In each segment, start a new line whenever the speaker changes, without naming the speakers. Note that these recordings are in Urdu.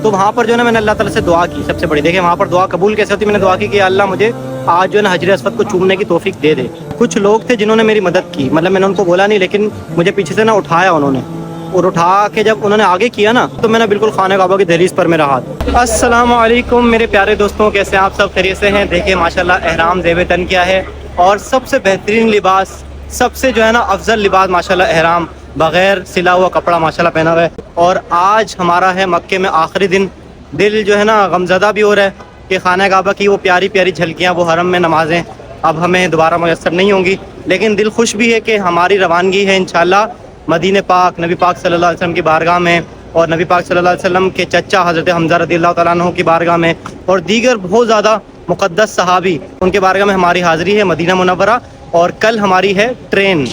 تو وہاں پر جو ہے نا میں نے اللہ تعالیٰ سے دعا کی سب سے بڑی. دیکھیں وہاں پر دعا قبول کیسے ہوتی ہے. میں نے دعا کی کہ اللہ مجھے آج جو ہے نا حجر اسود کو چومنے کی توفیق دے دے. کچھ لوگ تھے جنہوں نے میری مدد کی, مطلب میں نے ان کو بولا نہیں, لیکن مجھے پیچھے سے نا اٹھایا انہوں نے, اور اٹھا کے جب انہوں نے آگے کیا نا تو میں نے بالکل خانہ کعبہ کی دہلیز پر میرا ہاتھ. السلام علیکم میرے پیارے دوستوں, کیسے ہیں آپ سب؟ خیریت سے ہیں؟ دیکھیں ماشاءاللہ احرام زیب تن کیا ہے, اور سب سے بہترین لباس, سب سے جو ہے نا افضل لباس ماشاءاللہ احرام, بغیر سلا ہوا کپڑا ماشاءاللہ پہنا ہوا ہے. اور آج ہمارا ہے مکے میں آخری دن. دل جو ہے نا غمزدہ بھی ہو رہا ہے کہ خانہ کعبہ کی وہ پیاری پیاری جھلکیاں, وہ حرم میں نمازیں اب ہمیں دوبارہ میسر نہیں ہوں گی, لیکن دل خوش بھی ہے کہ ہماری روانگی ہے انشاءاللہ مدینہ پاک, نبی پاک صلی اللہ علیہ وسلم کی بارگاہ میں, اور نبی پاک صلی اللہ علیہ وسلم کے چچا حضرت حمزہ رضی اللہ تعالیٰ عنہ کی بارگاہ میں, اور دیگر بہت زیادہ مقدس صحابی ان کے بارگاہ میں ہماری حاضری ہے مدینہ منورہ. اور کل ہماری ہے ٹرین,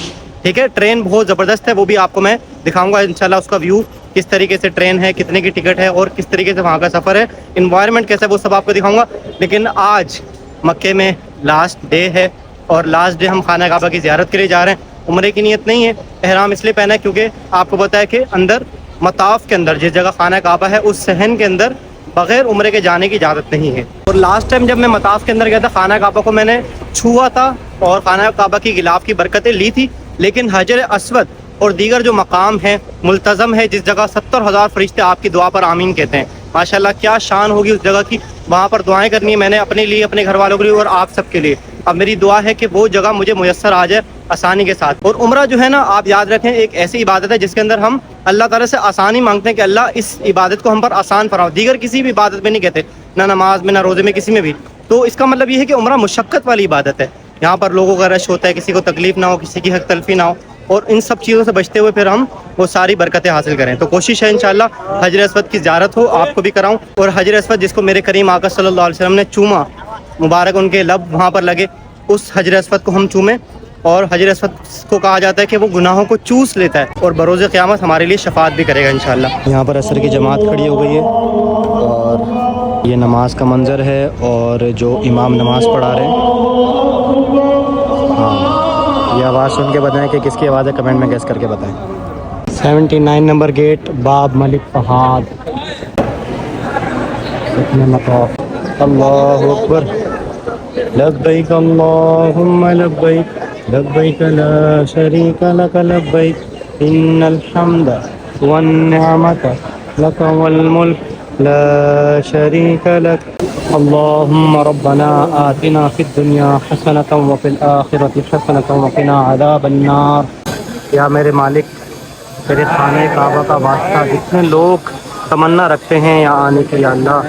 ٹھیک ہے, ٹرین بہت زبردست ہے, وہ بھی آپ کو میں دکھاؤں گا انشاءاللہ اس کا ویو, کس طریقے سے ٹرین ہے, کتنے کی ٹکٹ ہے, اور کس طریقے سے وہاں کا سفر ہے, انوائرمنٹ کیسا ہے, وہ سب آپ کو دکھاؤں گا. لیکن آج مکے میں لاسٹ ڈے ہے, اور لاسٹ ڈے ہم خانہ کعبہ کی زیارت کے لیے جا رہے ہیں. عمرے کی نیت نہیں ہے, احرام اس لیے پہنا ہے کیونکہ آپ کو پتہ ہے کہ اندر مطاف کے اندر جس جگہ خانہ کعبہ ہے اس صحن کے اندر بغیر عمرے کے جانے کی اجازت نہیں ہے. اور لاسٹ ٹائم جب میں مطاف کے اندر گیا تھا خانہ کعبہ کو میں نے چھوا تھا اور خانہ کعبہ کی غلاف کی برکتیں لی تھی, لیکن حجر اسود اور دیگر جو مقام ہے ملتزم ہے, جس جگہ 70,000 فرشتے آپ کی دعا پر آمین کہتے ہیں. ماشاءاللہ کیا شان ہوگی اس جگہ کی, وہاں پر دعائیں کرنی ہے میں نے اپنے لیے, اپنے گھر والوں کے لیے, اور آپ سب کے لیے. اب میری دعا ہے کہ وہ جگہ مجھے میسر آ جائے آسانی کے ساتھ. اور عمرہ جو ہے نا آپ یاد رکھیں ایک ایسی عبادت ہے جس کے اندر ہم اللہ تعالیٰ سے آسانی مانگتے ہیں کہ اللہ اس عبادت کو ہم پر آسان فرماؤ. دیگر کسی بھی عبادت میں نہیں کہتے, نہ نماز میں, نہ روزے میں, کسی میں بھی. تو اس کا مطلب یہ ہے کہ عمرہ مشقت والی عبادت ہے, یہاں پر لوگوں کا رش ہوتا ہے, کسی کو تکلیف نہ ہو, کسی کی حق تلفی نہ ہو, اور ان سب چیزوں سے بچتے ہوئے پھر ہم وہ ساری برکتیں حاصل کریں. تو کوشش ہے انشاءاللہ حجر اسود کی زیارت ہو, آپ کو بھی کراؤں. اور حجر اسود جس کو میرے کریم آقا صلی اللہ علیہ وسلم نے چوما, مبارک ان کے لب وہاں پر لگے, اس حجر اسود کو ہم چومیں. اور حجر اسود کو کہا جاتا ہے کہ وہ گناہوں کو چوس لیتا ہے, اور بروز قیامت ہمارے لیے شفاعت بھی کرے گا انشاءاللہ. یہاں پر عصر کی جماعت کھڑی ہو گئی ہے, اور یہ نماز کا منظر ہے, اور جو امام نماز پڑھا رہے ہیں, ہاں یہ آواز سن کے بتائیں کہ کس کی آواز ہے, کمنٹ میں گیس کر کے بتائیں. 79 نمبر گیٹ, باب ملک فہد. اللہ اکبر, لبیک اللہم لبیک, لبیک لا شریک لک لبیک, ان الحمد والنعمت لک والملک لا شریک لک. اللہم ربنا آتنا فی الدنیا حسنة وفی الآخرة حسنة وقنا عذاب النار. یا میرے مالک تیرے خانہ کعبہ کا واسطہ جتنے لوگ تمنا رکھتے ہیں یہاں آنے کی, یا اللہ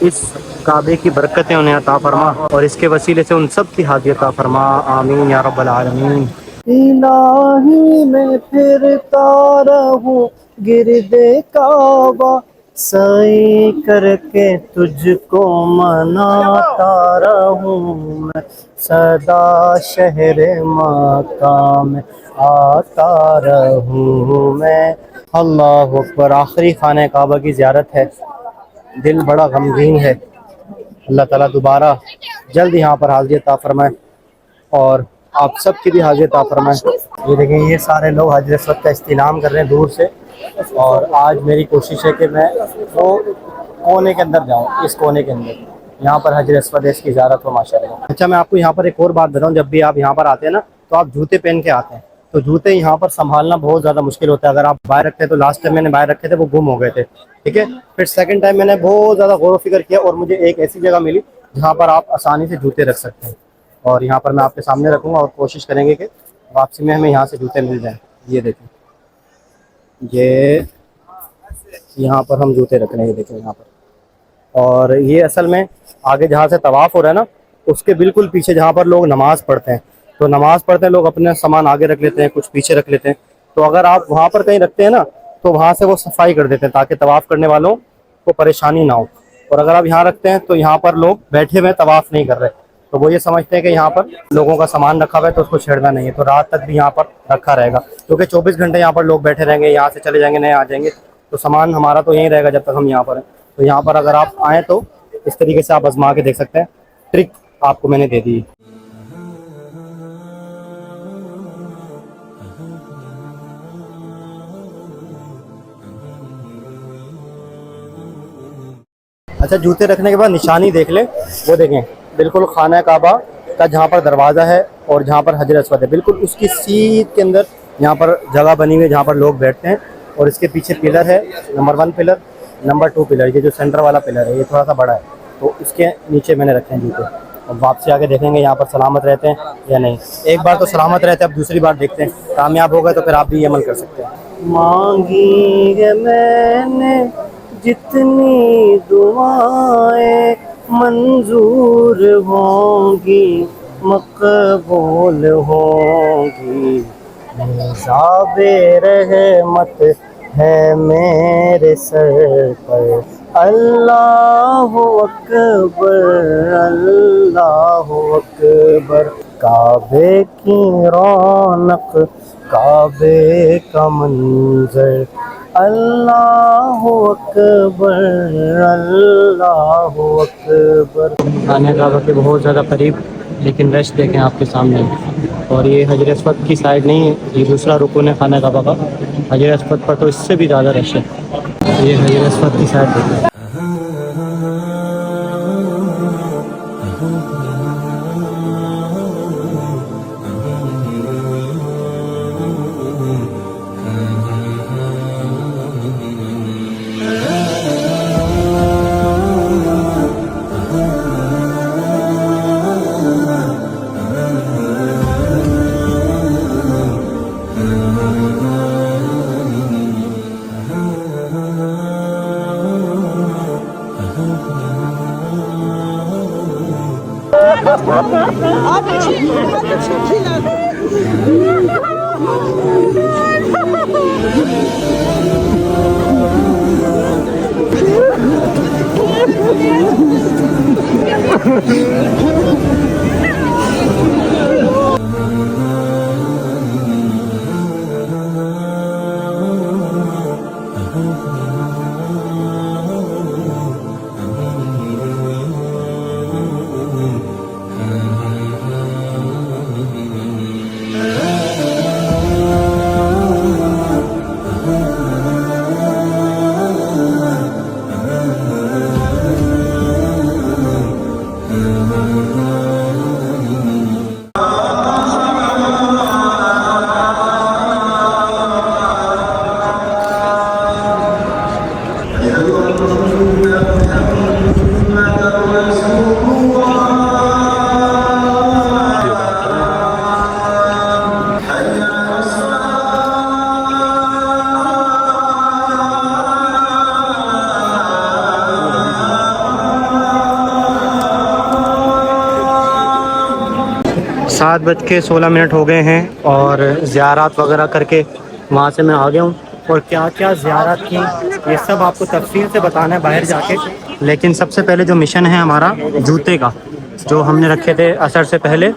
اس کعبے کی برکتیں انہیں عطا فرما, اور اس کے وسیلے سے ان سب کی حاجت عطا فرما, آمین یا رب العالمین. الہی میں پھرتا رہوں گرد کعبہ, سعی کر کے تجھ کو مناتا رہوں میں, سدا شہر مکہ میں آتا رہوں میں. اللہ اکبر, آخری خانہ کعبہ کی زیارت ہے, دل بڑا غمگین ہے. اللہ تعالیٰ دوبارہ جلد یہاں پر حاضری عطا فرمائے, اور آپ سب کی بھی حاضری عطا فرمائے. یہ دیکھیں یہ سارے لوگ حجر اسود کا استعلام کر رہے ہیں دور سے, اور آج میری کوشش ہے کہ میں وہ کونے کے اندر جاؤں, اس کونے کے اندر, یہاں پر حجر اسود اس کی زیارت ہو ماشاءاللہ. اچھا میں آپ کو یہاں پر ایک اور بات بتاؤں, جب بھی آپ یہاں پر آتے ہیں نا تو آپ جوتے پہن کے آتے ہیں, تو جوتے یہاں پر سنبھالنا بہت زیادہ مشکل ہوتا ہے. اگر آپ باہر رکھتے ہیں, تو لاسٹ ٹائم میں نے باہر رکھے تھے وہ گم ہو گئے تھے, ٹھیک ہے. پھر سیکنڈ ٹائم میں نے بہت زیادہ غور و فکر کیا, اور مجھے ایک ایسی جگہ ملی جہاں پر آپ آسانی سے جوتے رکھ سکتے ہیں, اور یہاں پر میں آپ کے سامنے رکھوں گا, اور کوشش کریں گے کہ واپسی میں ہمیں یہاں سے جوتے مل جائیں. یہ دیکھیں, یہ یہاں پر ہم جوتے رکھ رہے ہیں, یہ دیکھیں یہاں پر. اور یہ اصل میں آگے جہاں سے طواف ہو رہا ہے نا, اس کے بالکل پیچھے جہاں پر لوگ نماز پڑھتے ہیں, تو نماز پڑھتے ہیں لوگ اپنا سامان آگے رکھ لیتے ہیں, کچھ پیچھے رکھ لیتے ہیں. تو اگر آپ وہاں پر کہیں رکھتے ہیں نا, تو وہاں سے وہ صفائی کر دیتے ہیں تاکہ طواف کرنے والوں کو پریشانی نہ ہو. اور اگر آپ یہاں رکھتے ہیں تو یہاں پر لوگ بیٹھے ہوئے طواف نہیں کر رہے, تو وہ یہ سمجھتے ہیں کہ یہاں پر لوگوں کا سامان رکھا ہوا ہے تو اس کو چھیڑنا نہیں ہے, تو رات تک بھی یہاں پر رکھا رہے گا, کیونکہ 24 گھنٹے یہاں پر لوگ بیٹھے رہیں گے, یہاں سے چلے جائیں گے, نئے آ جائیں گے, تو سامان ہمارا تو یہیں رہے گا جب تک ہم یہاں پر ہیں. تو یہاں پر اگر آپ آئیں تو اس طریقے سے آپ آزما کے دیکھ سکتے ہیں, ٹرک آپ کو میں نے دے دی. اچھا جوتے رکھنے کے بعد نشانی دیکھ لیں، وہ دیکھیں بالکل خانہ کعبہ کا جہاں پر دروازہ ہے اور جہاں پر حجر اسود ہے، بالکل اس کی سیدھ کے اندر یہاں پر جگہ بنی ہوئی ہے جہاں پر لوگ بیٹھتے ہیں، اور اس کے پیچھے پلر ہے، نمبر 1 پلر، نمبر 2 پلر، یہ جو سینٹر والا پلر ہے یہ تھوڑا سا بڑا ہے، تو اس کے نیچے میں نے رکھے ہیں جوتے۔ اب واپسی آ کے دیکھیں گے یہاں پر سلامت رہتے ہیں یا نہیں۔ ایک بار تو سلامت رہتے ہیں، اب دوسری بار دیکھتے ہیں، کامیاب ہو گئے تو پھر آپ بھی یہ عمل کر سکتے ہیں۔ مانگی ہے میں نے جتنی دعائیں منظور ہوں گی، مقبول ہوں گی، حساب رحمت ہے میرے سر پر، اللہ اکبر اللہ اکبر، کعبے کی رونق کعبے کا منظر، اللہ اکبر اللہ اکبر۔ خانہ کعبہ کے بہت زیادہ قریب، لیکن رش دیکھیں آپ کے سامنے، اور یہ حجر اسود کی سائڈ نہیں ہے، یہ دوسرا رکن ہے خانہ کعبہ کا، حجر اسود پر تو اس سے بھی زیادہ رش ہے، یہ حجر اسود کی سائڈ دیکھیں۔ سات بج کے 16 منٹ ہو گئے ہیں اور زیارات وغیرہ کر کے وہاں سے میں آ گیا ہوں، اور کیا کیا زیارت کی یہ سب آپ کو تفصیل سے بتانا ہے باہر جا کے۔ لیکن سب سے پہلے جو مشن ہے ہمارا جوتے کا، جو ہم نے رکھے تھے عصر سے پہلے،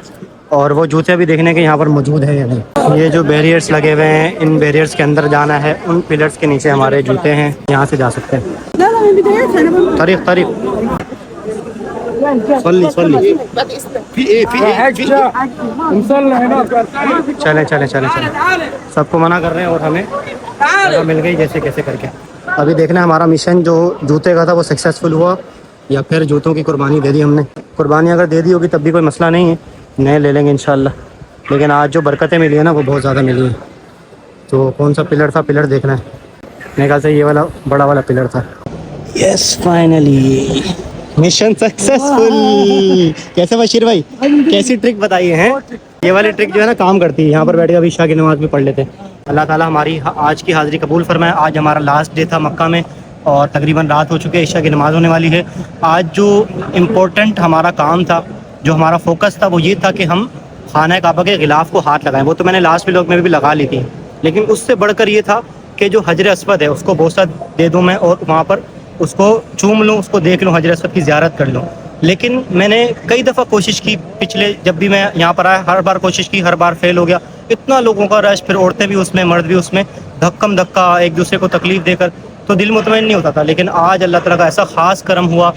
اور وہ جوتے بھی دیکھنے کے یہاں پر موجود ہیں یا نہیں۔ یہ جو بیریئرز لگے ہوئے ہیں ان بیریئرز کے اندر جانا ہے، ان پلرز کے نیچے ہمارے جوتے ہیں، یہاں سے جا سکتے ہیں۔ طریق چلیں سب کو منع کر رہے ہیں اور ہمیں جگہ مل گئی جیسے کیسے کر کے۔ ابھی دیکھنا ہمارا مشن جو جوتے کا تھا وہ سکسیزفل ہوا یا پھر جوتوں کی قربانی دے دی ہم نے۔ قربانی اگر دے دی ہوگی تب بھی کوئی مسئلہ نہیں ہے، نئے لے لیں گے انشاءاللہ، لیکن آج جو برکتیں ملی ہیں نا وہ بہت زیادہ ملی ہیں۔ تو کون سا پلر تھا، پلر دیکھنا ہے، میرے خیال سے یہ والا بڑا والا پلر تھا۔ یس فائنلی مشن سکسیسفل۔ کیسے بشیر بھائی، کیسی ٹرک بتائی ہے؟ یہ والی ٹرک جو ہے نا کام کرتی ہے، یہاں پر بیٹھ کے ابھی عشاء کی نماز بھی پڑھ لیتے ہیں۔ اللہ تعالیٰ ہماری آج کی حاضری قبول فرمائے۔ آج ہمارا لاسٹ ڈے تھا مکہ میں اور تقریباً رات ہو چکی ہے، عشاء کی نماز ہونے والی ہے۔ آج جو امپورٹنٹ ہمارا کام تھا، جو ہمارا فوکس تھا، وہ یہ تھا کہ ہم خانہ کعبہ کے غلاف کو ہاتھ لگائیں۔ وہ تو میں نے لاسٹ ولاگ میں بھی لگا لی تھی، لیکن اس سے بڑھ کر یہ تھا کہ جو حجر اسود ہے اس کو بوسہ دے دوں میں، اور وہاں پر اس کو چوم لوں، اس کو دیکھ لوں، حجر اسود کی زیارت کر لوں۔ لیکن میں نے کئی دفعہ کوشش کی، پچھلے جب بھی میں یہاں پر آیا ہر بار کوشش کی، ہر بار فیل ہو گیا۔ اتنا لوگوں کا رش، پھر عورتیں بھی اس میں، مرد بھی اس میں، دھکم دھکا، ایک دوسرے کو تکلیف دے کر تو دل مطمئن نہیں ہوتا تھا۔ لیکن آج اللہ تعالیٰ کا ایسا خاص کرم ہوا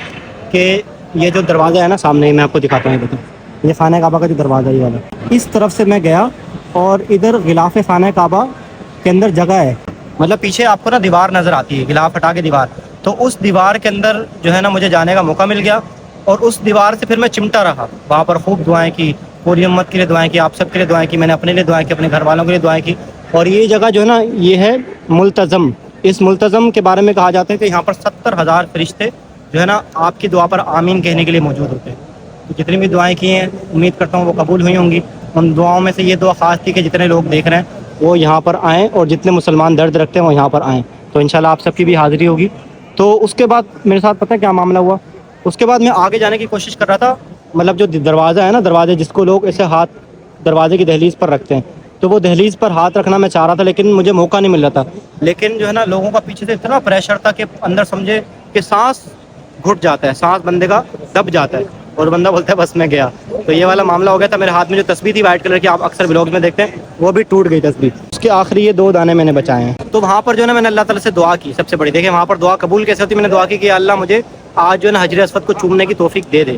کہ یہ جو دروازہ ہے نا سامنے، میں آپ کو دکھاتا ہوں، یہ خانہ کعبہ کا جو دروازہ ہے یہ والا، اس طرف سے میں گیا اور ادھر غلاف خانہ کعبہ کے اندر جگہ ہے، مطلب پیچھے آپ کو نا دیوار نظر آتی ہے، غلاف ہٹا کے دیوار، تو اس دیوار کے اندر جو ہے نا مجھے جانے کا موقع مل گیا، اور اس دیوار سے پھر میں چمٹا رہا، وہاں پر خوب دعائیں کی، پوری امت کے لیے دعائیں کی، آپ سب کے لیے دعائیں کی، میں نے اپنے لیے دعائیں کی، اپنے گھر والوں کے لیے دعائیں کی۔ اور یہ جگہ جو ہے نا یہ ہے ملتزم، اس ملتزم کے بارے میں کہا جاتا ہے کہ یہاں پر 70,000 فرشتے جو ہے نا آپ کی دعا پر آمین کہنے کے لیے موجود ہوتے ہیں۔ تو جتنی بھی دعائیں کی ہیں امید کرتا ہوں وہ قبول ہوئی ہوں گی۔ ان دعاؤں میں سے یہ دعا خاص تھی کہ جتنے لوگ دیکھ رہے ہیں وہ یہاں پر آئیں، اور جتنے مسلمان درد رکھتے ہیں وہ یہاں پر آئیں، تو انشاءاللہ آپ سب کی بھی حاضری ہوگی۔ تو اس کے بعد میرے ساتھ پتہ ہے کیا معاملہ ہوا؟ اس کے بعد میں آگے جانے کی کوشش کر رہا تھا، مطلب جو دروازہ ہے نا، دروازے جس کو لوگ ایسے ہاتھ دروازے کی دہلیز پر رکھتے ہیں، تو وہ دہلیز پر ہاتھ رکھنا میں چاہ رہا تھا، لیکن مجھے موقع نہیں مل رہا تھا۔ لیکن جو ہے نا لوگوں کا پیچھے سے اتنا پریشر تھا کہ اندر سمجھے کہ سانس گھٹ جاتا ہے، سانس بندے کا دب جاتا ہے، اور بندہ بولتا ہے بس میں گیا۔ تو یہ والا معاملہ ہو گیا تھا۔ میرے ہاتھ میں جو تسبیح تھی وائٹ کلر کی، آپ اکثر ولاگز میں دیکھتے ہیں، وہ بھی ٹوٹ گئی تسبیح۔ اس کے آخری یہ 2 دانے میں نے بچائے ہیں۔ تو وہاں پر جو ہے نا میں نے اللہ تعالیٰ سے دعا کی، سب سے بڑی دیکھیں وہاں پر دعا قبول کیسے ہوتی ہے، میں نے دعا کی کہ اللہ مجھے آج جو ہے نا حجر اسود کو چومنے کی توفیق دے دے،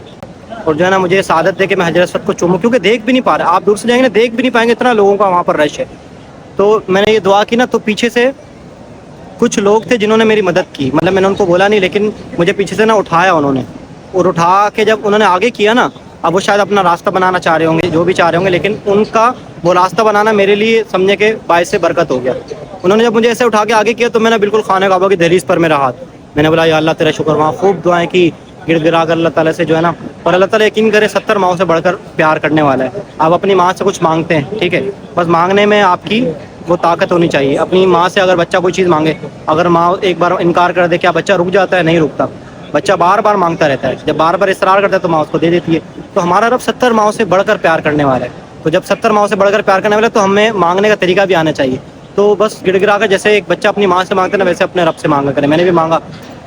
اور جو ہے نا مجھے سعادت دے کہ میں حجر اسود کو چوموں، کیونکہ دیکھ بھی نہیں پا رہا، آپ دور سے جائیں گے دیکھ بھی نہیں پائیں گے، اتنا لوگوں کا وہاں پر رش ہے۔ تو میں نے یہ دعا کی نا، تو پیچھے سے کچھ لوگ تھے جنہوں نے میری مدد کی، مطلب میں نے ان کو بولا نہیں، لیکن مجھے پیچھے سے نا اٹھایا انہوں نے، اور اٹھا کے جب انہوں نے آگے کیا نا، اب وہ شاید اپنا راستہ بنانا چاہ رہے ہوں گے، جو بھی چاہ رہے ہوں گے، لیکن ان کا وہ راستہ بنانا میرے لیے سمجھے کہ باعث برکت ہو گیا۔ انہوں نے جب مجھے ایسے اٹھا کے آگے کیا تو میں نے بالکل خانہ کعبہ کی دہلیز پر میرا ہاتھ، میں نے بولا یا اللہ تیرا شکر، وہاں خوب دعائیں کی، گڑ گڑا کر اللہ تعالیٰ سے جو ہے نا، اور اللہ تعالیٰ یقین کرے 70 ماؤں سے بڑھ کر پیار کرنے والا ہے۔ آپ اپنی ماں سے کچھ مانگتے ہیں، ٹھیک ہے، بس مانگنے میں آپ کی وہ طاقت ہونی چاہیے۔ اپنی ماں سے اگر بچہ کوئی چیز مانگے، اگر ماں ایک بار انکار کر دے، کیا بچہ رک جاتا ہے؟ نہیں رکتا، بچہ بار بار مانگتا رہتا ہے، جب بار بار اصرار کرتا ہے تو ماں اس کو دے دیتی ہے۔ تو ہمارا رب 70 ماؤں سے بڑھ کر پیار کرنے والا ہے، تو جب 70 ماؤں سے بڑھ کر پیار کرنے والا ہے تو ہمیں مانگنے کا طریقہ بھی آنا چاہیے۔ تو بس گڑ گڑا کر جیسے ایک بچہ اپنی ماں سے مانگتا ہے نا، ویسے اپنے رب سے مانگا کرے۔ میں نے بھی مانگا،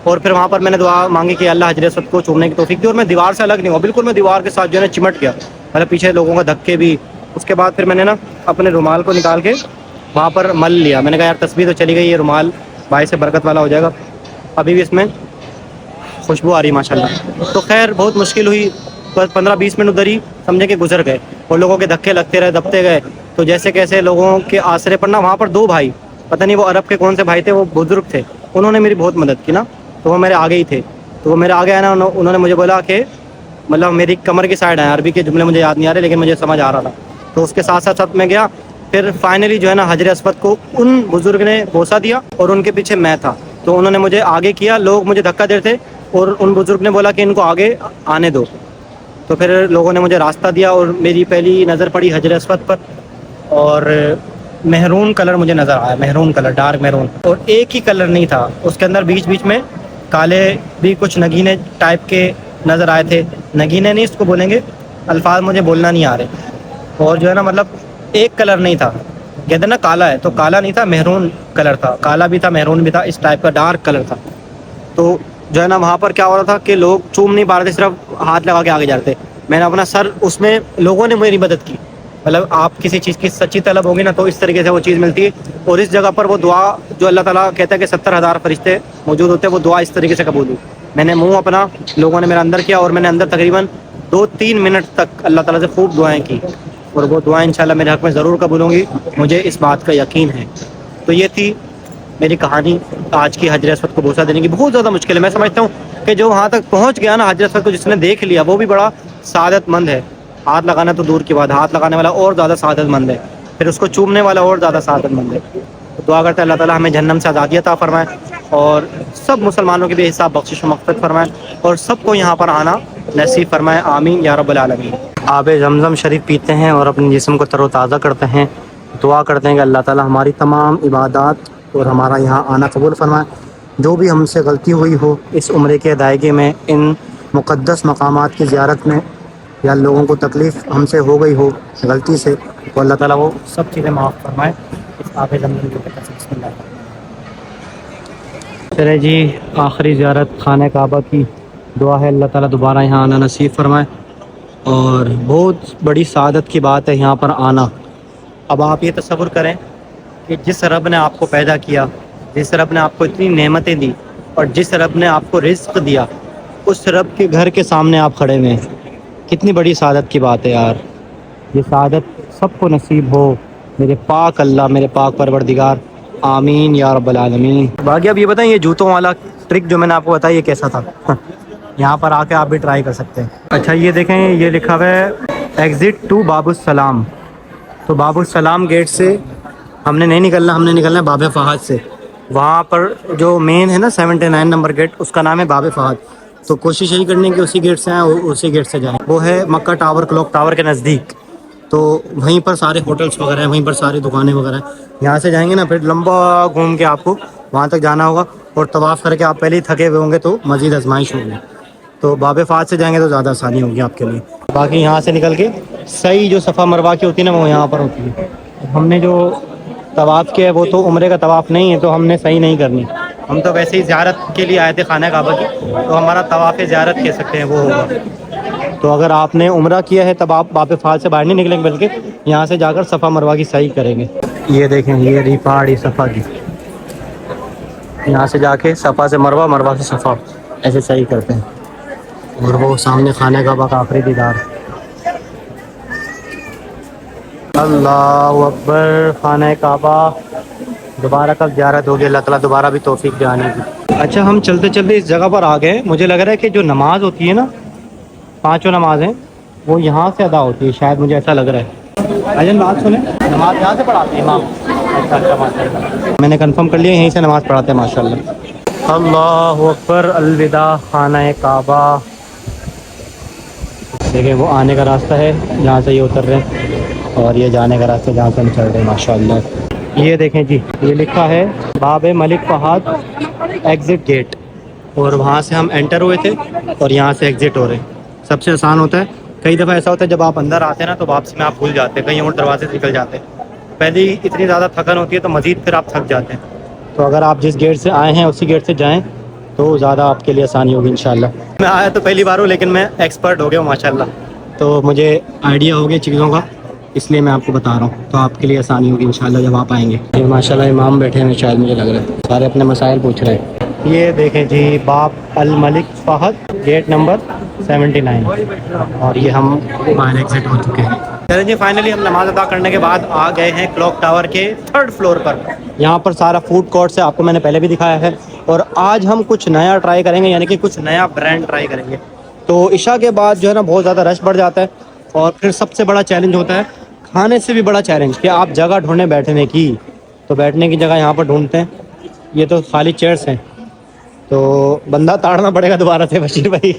اور پھر وہاں پر میں نے دعا مانگی کہ اللہ حجر اسود کو چومنے کی توفیق دی، اور میں دیوار سے الگ نہیں ہوا، بالکل میں دیوار کے ساتھ جو ہے نا چمٹ گیا، مطلب پیچھے لوگوں کا دھکے بھی۔ اس کے بعد پھر میں نے نا اپنے رومال کو نکال کے وہاں پر مل لیا، میں نے کہا یار تسبیح تو چلی گئی، یہ رومال باعث برکت والا ہو جائے گا، ابھی بھی اس میں خوشبو آ رہی ماشاءاللہ۔ تو خیر بہت مشکل ہوئی، 15-20 منٹ ادھر ہی سمجھے کہ گزر گئے، اور لوگوں کے دھکے لگتے رہے، دبتے گئے۔ تو جیسے کیسے لوگوں کے آسرے پر نا وہاں پر 2 بھائی، پتہ نہیں وہ عرب کے کون سے بھائی تھے، وہ بزرگ تھے، انہوں نے میری بہت مدد کی نا، تو وہ میرے آگے ہی تھے۔ تو وہ میرے آگے آئے نا، انہوں نے مجھے بولا کہ مطلب میری کمر کی سائڈ آئے، عربی کے جملے مجھے یاد نہیں آ رہے لیکن مجھے سمجھ آ رہا تھا۔ تو اس کے ساتھ ساتھ میں گیا، پھر فائنلی جو ہے نا حجر اسود کو ان بزرگ نے بوسہ دیا، اور ان کے پیچھے میں تھا، تو انہوں نے مجھے آگے کیا، لوگ مجھے دھکا دے تھے، اور ان بزرگ نے بولا کہ ان کو آگے آنے دو۔ تو پھر لوگوں نے مجھے راستہ دیا، اور میری پہلی نظر پڑی حجر اسود پر، اور مہرون کلر مجھے نظر آیا، مہرون کلر، ڈارک مہرون، اور ایک ہی کلر نہیں تھا اس کے اندر، بیچ بیچ میں کالے بھی کچھ نگینے ٹائپ کے نظر آئے تھے، نگینے نہیں اس کو بولیں گے، الفاظ مجھے بولنا نہیں آ رہے، اور جو ہے نا مطلب ایک کلر نہیں تھا، کہتے نا کالا ہے تو کالا نہیں تھا، مہرون کلر تھا، کالا بھی تھا مہرون بھی تھا، اس ٹائپ کا ڈارک کلر تھا۔ تو جو ہے نا وہاں پر کیا ہو رہا تھا کہ لوگ چوم نہیں پا رہے تھے، صرف ہاتھ لگا کے آگے جا رہے تھے۔ میں نے اپنا سر اس میں، لوگوں نے میری مدد کی، مطلب آپ کسی چیز کی سچی طلب ہوگی نا تو اس طریقے سے وہ چیز ملتی ہے، اور اس جگہ پر وہ دعا جو اللہ تعالیٰ کہتا ہے کہ 70,000 فرشتے موجود ہوتے ہیں، وہ دعا اس طریقے سے قبول ہوئی۔ میں نے منہ اپنا، لوگوں نے میرا اندر کیا، اور میں نے اندر تقریباً 2-3 منٹ تک اللہ تعالیٰ سے خوب دعائیں کی، اور وہ دعائیں انشاءاللہ میرے حق میں ضرور قبول ہوں گی، مجھے اس بات کا یقین ہے۔ تو یہ تھی میری کہانی آج کی حجر اسود کو بوسہ دینے کی۔ بہت زیادہ مشکل ہے، میں سمجھتا ہوں کہ جو وہاں تک پہنچ گیا نا حجر اسود کو، جس نے دیکھ لیا وہ بھی بڑا سعادت مند ہے، ہاتھ لگانا تو دور کی بات، ہاتھ لگانے والا اور زیادہ سعادت مند ہے، پھر اس کو چومنے والا اور زیادہ سعادت مند ہے۔ تو دعا کرتے ہیں اللہ تعالیٰ ہمیں جہنم سے آزادی عطا فرمائے، اور سب مسلمانوں کی بے حساب بخشش و مغفرت فرمائے، اور سب کو یہاں پر آنا نصیب فرمائے، آمین یا رب العالمین۔ آب زمزم شریف پیتے ہیں اور اپنے جسم کو تر و تازہ کرتے ہیں، دعا کرتے ہیں کہ اللہ تعالیٰ ہماری تمام عبادات اور ہمارا یہاں آنا قبول فرمائے۔ جو بھی ہم سے غلطی ہوئی ہو اس عمرے کے ادائیگی میں، ان مقدس مقامات کی زیارت میں، یا لوگوں کو تکلیف ہم سے ہو گئی ہو غلطی سے، تو اللہ تعالیٰ وہ سب چیزیں معاف فرمائے اس آب زمزم کی برکت سے۔ بسم اللہ۔ چلے جی، آخری زیارت خانہ کعبہ کی، دعا ہے اللہ تعالیٰ دوبارہ یہاں آنا نصیب فرمائے، اور بہت بڑی سعادت کی بات ہے یہاں پر آنا۔ اب آپ یہ تصور کریں کہ جس رب نے آپ کو پیدا کیا، جس رب نے آپ کو اتنی نعمتیں دی، اور جس رب نے آپ کو رزق دیا، اس رب کے گھر کے سامنے آپ کھڑے ہوئے ہیں، کتنی بڑی سعادت کی بات ہے یار۔ یہ سعادت سب کو نصیب ہو، میرے پاک اللہ، میرے پاک پروردگار، آمین یا رب العالمین۔ باقی اب یہ بتائیں، یہ جوتوں والا ٹرک جو میں نے آپ کو بتایا یہ کیسا تھا یہاں پر آ کے آپ بھی ٹرائی کر سکتے ہیں. اچھا یہ دیکھیں یہ لکھا ہوا ہے ایگزٹ ٹو باب السلام. تو باب السلام گیٹ سے ہم نے نہیں نکلنا, ہم نے نکلنا ہے باب فہد سے. وہاں پر جو مین ہے نا 79 نمبر گیٹ, اس کا نام ہے باب فہد. تو کوشش یہی کرنی ہے کہ اسی گیٹ سے آئیں اور اسی گیٹ سے جائیں. وہ ہے مکہ ٹاور, کلوک ٹاور کے نزدیک. تو وہیں پر سارے ہوٹلس وغیرہ ہیں, وہیں پر ساری دکانیں وغیرہ ہیں. یہاں سے جائیں گے نا پھر لمبا گھوم کے آپ کو وہاں تک جانا ہوگا, اور طواف کر کے آپ پہلے ہی تھکے ہوئے ہوں گے تو مزید آزمائش ہوگی. تو باب فہد سے جائیں گے تو زیادہ آسانی ہوگی آپ کے لیے. باقی یہاں سے نکل کے صحیح جو صفا مروا کی ہوتی ہے نا وہ یہاں پر ہوتی ہے. ہم نے جو طواف کیا ہے وہ تو عمرے کا طواف نہیں ہے, تو ہم نے صحیح نہیں کرنی. ہم تو ویسے ہی زیارت کے لیے آئے تھے خانہ کعبہ کی, تو ہمارا طواف زیارت کہہ سکتے ہیں وہ ہوگا. تو اگر آپ نے عمرہ کیا ہے تب آپ باب فہد سے باہر نہیں نکلیں گے, بلکہ یہاں سے جا کر صفا مروا کی صحیح کریں گے. یہ دیکھیں یہ رہی پہاڑی صفا کی, یہاں سے جا کے صفا سے مروا, مروا سے صفا, ایسے صحیح کرتے ہیں. اور وہ سامنے خانہ کعبہ کا آخری دیدار. اللہ اکبر, خانہ کعبہ دوبارہ کب زیارت ہوگی, اللہ تعالیٰ دوبارہ بھی توفیق دے آنے کی. اچھا ہم چلتے چلتے اس جگہ پر آ گئے. مجھے لگ رہا ہے کہ جو نماز ہوتی ہے نا, 5 نمازیں, وہ یہاں سے ادا ہوتی ہے شاید, مجھے ایسا لگ رہا ہے. بھائی بات سنیں, نماز یہاں سے پڑھاتے ہیں امام. میں نے کنفرم کر لیا یہیں سے نماز پڑھاتے ہیں ماشاء اللہ. اللہ اکبر, الوداع خانہ کعبہ. دیکھیں وہ آنے کا راستہ ہے جہاں سے یہ اتر رہے ہیں, اور یہ جانے کا راستہ جہاں سے ہم چل رہے ہیں ماشاء اللہ. یہ دیکھیں جی یہ لکھا ہے باب ملک فہد ایگزٹ گیٹ, اور وہاں سے ہم انٹر ہوئے تھے اور یہاں سے ایگزٹ ہو رہے ہیں. سب سے آسان ہوتا ہے. کئی دفعہ ایسا ہوتا ہے جب آپ اندر آتے ہیں نا تو واپسی میں آپ بھول جاتے ہیں, کہیں اور دروازے سے نکل جاتے ہیں. پہلے ہی اتنی زیادہ تھکن ہوتی ہے تو مزید پھر آپ تھک جاتے ہیں. تو اگر آپ جس گیٹ سے آئے ہیں اسی گیٹ سے جائیں تو زیادہ آپ کے لیے آسانی ہوگی انشاءاللہ. میں آیا تو پہلی بار ہوں لیکن میں ایکسپرٹ ہو گیا ہوں ماشاءاللہ, تو مجھے آئیڈیا ہو گیا چیزوں کا, اس لیے میں آپ کو بتا رہا ہوں. تو آپ کے لیے آسانی ہوگی انشاءاللہ جب آپ آئیں گے. یہ ماشاءاللہ امام بیٹھے ہیں شاید, مجھے لگ رہا ہے سارے اپنے مسائل پوچھ رہے ہیں. یہ دیکھیں جی باب الملک فہد گیٹ نمبر 79, اور یہ ہم باہر ایگزٹ ہو چکے ہیں. چلیں جی فائنلی ہم نماز ادا کرنے کے بعد آ گئے ہیں کلوک ٹاور کے 3rd فلور پر. یہاں پر سارا فوڈ کورٹس ہے, آپ کو میں نے پہلے بھی دکھایا ہے. اور آج ہم کچھ نیا ٹرائی کریں گے, یعنی کہ کچھ نیا برانڈ ٹرائی کریں گے. تو عشاء کے بعد جو ہے نا بہت زیادہ رش بڑھ جاتا ہے, اور پھر سب سے بڑا چیلنج ہوتا ہے, کھانے سے بھی بڑا چیلنج, کہ آپ جگہ ڈھونڈیں بیٹھنے کی. تو بیٹھنے کی جگہ یہاں پر ڈھونڈتے ہیں. یہ تو خالی چیئرس ہیں, تو بندہ تاڑنا پڑے گا دوبارہ سے بشیر بھائی.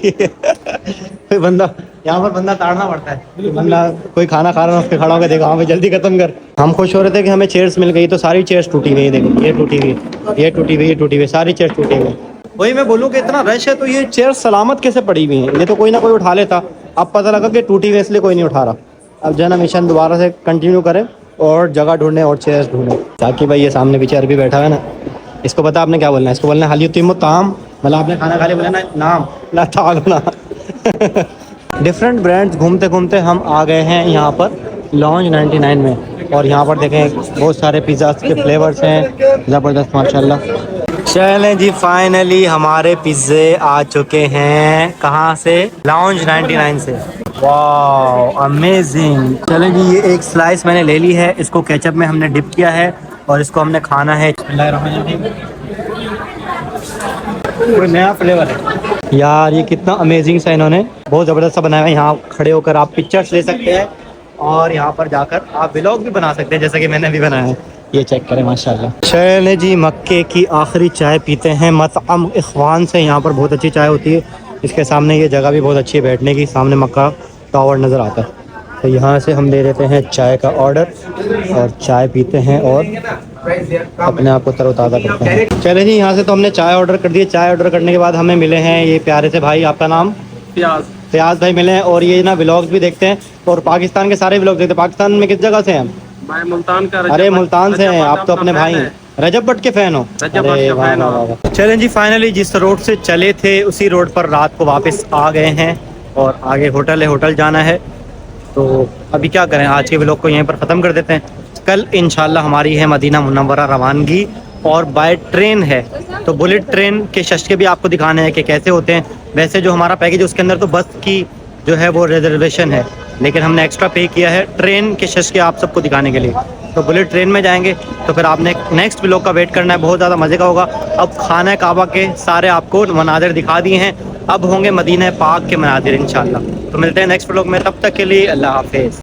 کوئی بندہ یہاں پر بندہ تاڑنا پڑتا ہے, بندہ کوئی کھانا کھا رہا ہے اس کے کھڑا ہو کے دیکھا, ہاں بھائی جلدی ختم کر. ہم خوش ہو رہے تھے کہ ہمیں چیئرس مل گئی, تو ساری چیئرس ٹوٹی ہوئی, دیکھو یہ ٹوٹی ہوئی, یہ ٹوٹی ہوئی, یہ ٹوٹی ہوئی, ساری چیئرس ٹوٹی ہوئی. وہی میں بولوں کہ اتنا رش ہے تو یہ چیئر سلامت کیسے پڑی ہوئی ہیں, یہ تو کوئی نہ کوئی اٹھا لیتا. اب پتہ لگا کہ ٹوٹی ہوئی اس لیے کوئی نہیں اٹھا رہا. اب جو ہے نا مشن دوبارہ سے کنٹینیو کریں اور جگہ ڈھونڈیں اور چیئرس ڈھونڈیں. تاکہ بھائی یہ سامنے پیچھے عربی بیٹھا ہوا ہے نا, اس کو پتا آپ نے کیا بولنا ہے, اس کو بولنا ہے حل یتیم الطعام, مطلب آپ نے کھانا کھا لیا بولنا نام لا تعالنا. ڈفرینٹ برانڈس گھومتے گھومتے ہم آ گئے ہیں یہاں پر لانج 99 میں, اور یہاں پر دیکھیں بہت سارے پیزاز کے فلیورز ہیں زبردست ماشاءاللہ. چلیں جی فائنلی ہمارے پیزے آ چکے ہیں, کہاں سے, لانج 99 سے. واو امیزنگ. چلیں جی یہ ایک سلائس میں نے لے لی ہے, اس کو کیچپ میں ہم نے ڈپ کیا ہے اور اس کو ہم نے کھانا ہے. بسم اللہ الرحمن الرحیم. کوئی نیا فلیور ہے یار, یہ کتنا امیزنگ سا انہوں نے بہت زبردست سا بنایا ہے. یہاں کھڑے ہو کر آپ پکچرس لے سکتے ہیں, اور یہاں پر جا کر آپ ولاگ بھی بنا سکتے ہیں, جیسا کہ میں نے بھی بنایا ہے. یہ چیک کریں ماشاءاللہ. چلیں جی مکے کی آخری چائے پیتے ہیں مطعم اخوان سے. یہاں پر بہت اچھی چائے ہوتی ہے. اس کے سامنے یہ جگہ بھی بہت اچھی ہے بیٹھنے کی, سامنے مکہ ٹاور نظر آتا ہے. تو یہاں سے ہم دے دیتے ہیں چائے کا آرڈر, اور چائے پیتے ہیں اور اپنے آپ کو تر و تازہ کرتے ہیں. چلیں جی یہاں سے تو ہم نے چائے آرڈر کر دی. چائے آرڈر کرنے کے بعد ہمیں ملے ہیں یہ پیارے سے بھائی, آپ کا نام فیاض بھائی ملے ہیں, اور یہ نا ولاگس بھی دیکھتے ہیں اور پاکستان کے سارے ولاگ دیکھتے ہیں. پاکستان میں کس جگہ سے ہیں؟ ملتان کا. ارے ملتان سے ہیں آپ تو اپنے بھائی ہیں, رجب بٹ کے فین ہو. چلیں جی فائنلی جس روڈ سے چلے تھے اسی روڈ پر رات کو واپس آ گئے ہیں, اور آگے ہوٹل ہے, ہوٹل جانا ہے. تو ابھی کیا کریں, آج کے ولاگ کو یہیں پر ختم کر دیتے ہیں. کل انشاءاللہ ہماری ہے مدینہ منورہ روانگی, اور بائی ٹرین ہے. تو بلٹ ٹرین کے ششکے بھی آپ کو دکھانے ہیں کہ کیسے ہوتے ہیں. ویسے جو ہمارا پیکیج اس کے اندر تو بس کی جو ہے وہ ریزرویشن ہے, لیکن ہم نے ایکسٹرا پے کیا ہے ٹرین کے ششکے آپ سب کو دکھانے کے لیے. تو بلیٹ ٹرین میں جائیں گے تو پھر آپ نے نیکسٹ ولاگ کا ویٹ کرنا ہے، بہت زیادہ مزے کا ہوگا۔ اب خانہ کعبہ کے سارے آپ کو مناظر دکھا دیے ہیں، اب ہوں گے مدینہ پاک کے مناظر انشاءاللہ۔ تو ملتے ہیں نیکسٹ ولاگ میں، تب تک کے لیے اللہ حافظ۔